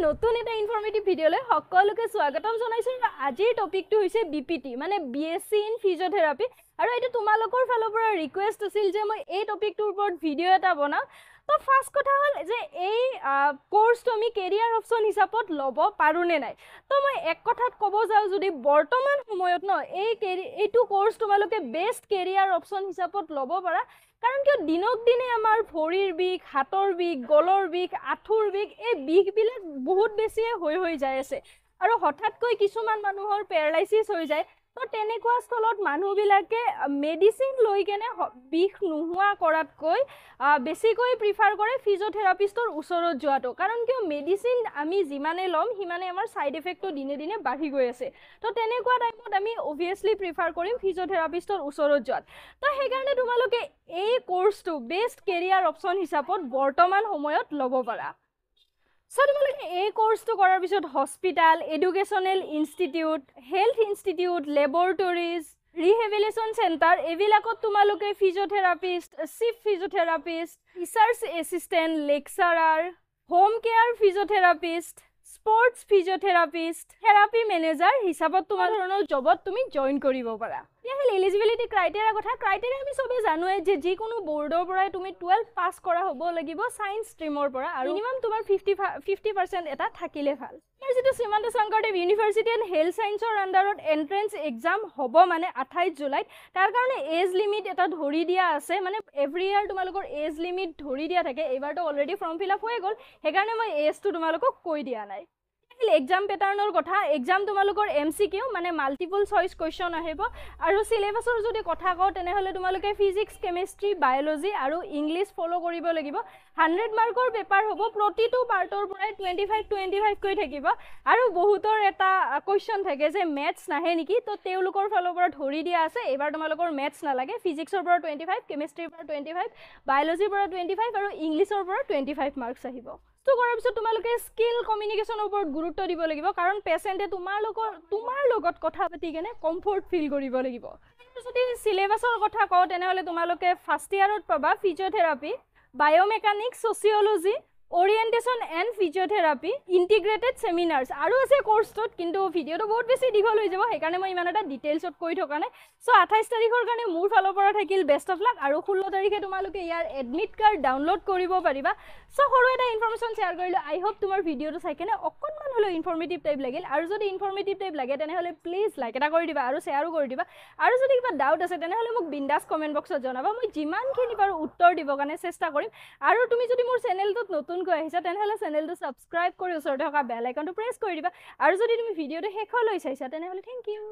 নতুন এটা ইনফৰমেটিভ ভিডিঅ'লৈ সকলোকে স্বাগতম জনাইছো। আজিৰ টপিকটো হৈছে বিপিটি মানে বিএসসি ইন ফিজিঅথেৰাপি আৰু এটা তোমালোকৰ ফালৰ পৰা ৰিকুৱেষ্ট আছিল যে মই এই টপিকটোৰ ওপৰত ভিডিঅ' এটা বনাম। তো ফাৰ্ষ্ট কথা হ'ল যে এই কোৰ্সটো আমি কেৰিয়াৰ অপচন হিচাপত ল'ব পাৰো নে নাই। তো মই এক কথাত ক'ব যাওঁ যদি বৰ্তমান সময়ত এইটো কোৰ্স তোমালোকে বেষ্ট কেৰিয়াৰ অপচন হিচাপত ল'ব পাৰা। কাৰণ কিয় দিনক দিনে আমাৰ ভৰিৰ বিষ, হাতৰ বিষ, গলৰ বিষ, আঁঠুৰ বিষ এই বিষবিলাক বহুত বেছিয়ে হৈ যায় আছে আৰু হঠাৎকৈ কিছুমান মানুহৰ পেৰালাইচিছ হৈ যায়। তো তেনেকুৱা স্থলত মানুহবিলাকে মেডিচিন লৈ কেনে বিষ নোহোৱা কৰাতকৈ বেছিকৈ প্ৰিফাৰ কৰে ফিজিঅথেৰাপিষ্টৰ ওচৰত যোৱাটো। কাৰণ কিয় মেডিচিন আমি যিমানে ল'ম সিমানে আমাৰ ছাইড এফেক্টটো দিনে দিনে বাঢ়ি গৈ আছে। তো তেনেকুৱা টাইমত আমি অবভিয়াছলি প্ৰিফাৰ কৰিম ফিজিঅথেৰাপিষ্টৰ ওচৰত যোৱাত। তো সেইকাৰণে তোমালোকে এই কোৰ্সটো বেষ্ট কেৰিয়াৰ অপচন হিচাপত বৰ্তমান সময়ত ল'ব পাৰা। সো তোমালোকে এই কোৰ্সটো কৰাৰ পিছত hospital, educational institute, health institute, laboratories, rehabilitation centre এইবিলাকত তোমালোকে physiotherapist, chief physiotherapist, research assistant, lecturer, home care physiotherapist, sports physiotherapist, therapy manager হিচাপত তোমাৰ ধৰণৰ জবত তুমি জইন কৰিব পাৰা। এতিয়া এলিজিবিলিটি ক্ৰাইটেৰিয়া কথা ক্ৰাইটেৰিয়া আমি চবেই জানোৱে যে যিকোনো বৰ্ডৰ পৰাই তুমি 12 পাছ কৰা হ'ব লাগিব ছায়েন্স ষ্ট্ৰীমৰ পৰা আৰু মিনিমাম তোমাৰ 50% এটা থাকিলে ভাল। ইয়াৰ যিটো Srimanta Sankardev university and health ছায়েন্সৰ আণ্ডাৰত এণ্ট্ৰেঞ্চ এক্সাম হ'ব মানে 28 জুলাইত। তাৰ কাৰণে এজ লিমিট এটা ধৰি দিয়া আছে, মানে এভৰি ইয়াৰ তোমালোকৰ এজ লিমিট ধৰি দিয়া থাকে। এইবাৰতো অলৰেডি ফৰ্ম ফিল আপ হৈ গ'ল, সেইকাৰণে মই এজটো তোমালোকক কৈ দিয়া নাই। এক্সাম পেটাৰ্নৰ কথা এক্সাম তোমালোকৰ MCQ মানে মাল্টিপল চইচ কুৱেশ্যন আহিব আৰু চিলেবাছৰ যদি কথা কওঁ তেনেহ'লে তোমালোকে ফিজিক্স, কেমেষ্ট্ৰি, বায়'লজি আৰু ইংলিছ ফ'ল' কৰিব লাগিব। 100 মাৰ্কৰ পেপাৰ হ'ব, প্ৰতিটো পাৰ্টৰ পৰাই 25 কৈ থাকিব আৰু বহুতৰ এটা কুৱেশ্যন থাকে যে মেথছ নাহে নেকি। তো তেওঁলোকৰ ফালৰ পৰা ধৰি দিয়া আছে এইবাৰ তোমালোকৰ মেথছ নালাগে। ফিজিক্সৰ পৰা 25, কেমেষ্ট্ৰিৰ পৰা 25, বায়'লজিৰ পৰা 25 আৰু ইংলিছৰ পৰা 25 মাৰ্কছ আহিব। তো কৰাৰ পিছত তোমালোকে স্কিল কমিউনিকেশ্যনৰ ওপৰত গুৰুত্ব দিব লাগিব, কাৰণ পেচেণ্টে তোমাৰ লগত কথা পাতি কেনে কমফৰ্ট ফিল কৰিব লাগিব। যদি চিলেবাছৰ কথা কওঁ তেনেহ'লে তোমালোকে ফাৰ্ষ্ট ইয়াৰত পাবা physiotherapy, biomechanics, sociology, orientation and physiotherapy, integrated seminars আৰু আছে কোৰ্সটোত, কিন্তু ভিডিঅ'টো বহুত বেছি দীঘল হৈ যাব সেইকাৰণে মই ইমান এটা ডিটেইলছত কৈ থকা নাই। চ' 28 তাৰিখৰ কাৰণে মোৰ ফালৰ পৰা থাকিল বেষ্ট অফ লাক আৰু 16 তাৰিখে তোমালোকে ইয়াৰ এডমিট কাৰ্ড ডাউনলোড কৰিব পাৰিবা। চ' সৰু এটা ইনফৰমেশ্যন শ্বেয়াৰ কৰিলোঁ। আই হোপ তোমাৰ ভিডিঅ'টো চাই কেনে অকণমান হ'লেও ইনফৰমেটিভ টাইপ লাগিল আৰু যদি ইনফৰমেটিভ টাইপ লাগে তেনেহ'লে প্লিজ লাইক এটা কৰি দিবা আৰু শ্বেয়াৰো কৰি দিবা। আৰু যদি কিবা ডাউট আছে তেনেহ'লে মোক বিন্দাছ কমেণ্ট বক্সত জনাবা, মই যিমানখিনি পাৰোঁ উত্তৰ দিবৰ কাৰণে চেষ্টা কৰিম। আৰু তুমি যদি মোৰ চেনেলটোত নতুনকৈ আহিছা তেনেহ'লে চেনেলটো ছাবস্ক্ৰাইব কৰি ওচৰতে থকা বেল আইকনটো প্ৰেছ কৰি দিবা। আৰু যদি তুমি ভিডিঅ'টো শেষলৈ চাইছা তেনেহ'লে থেংক ইউ।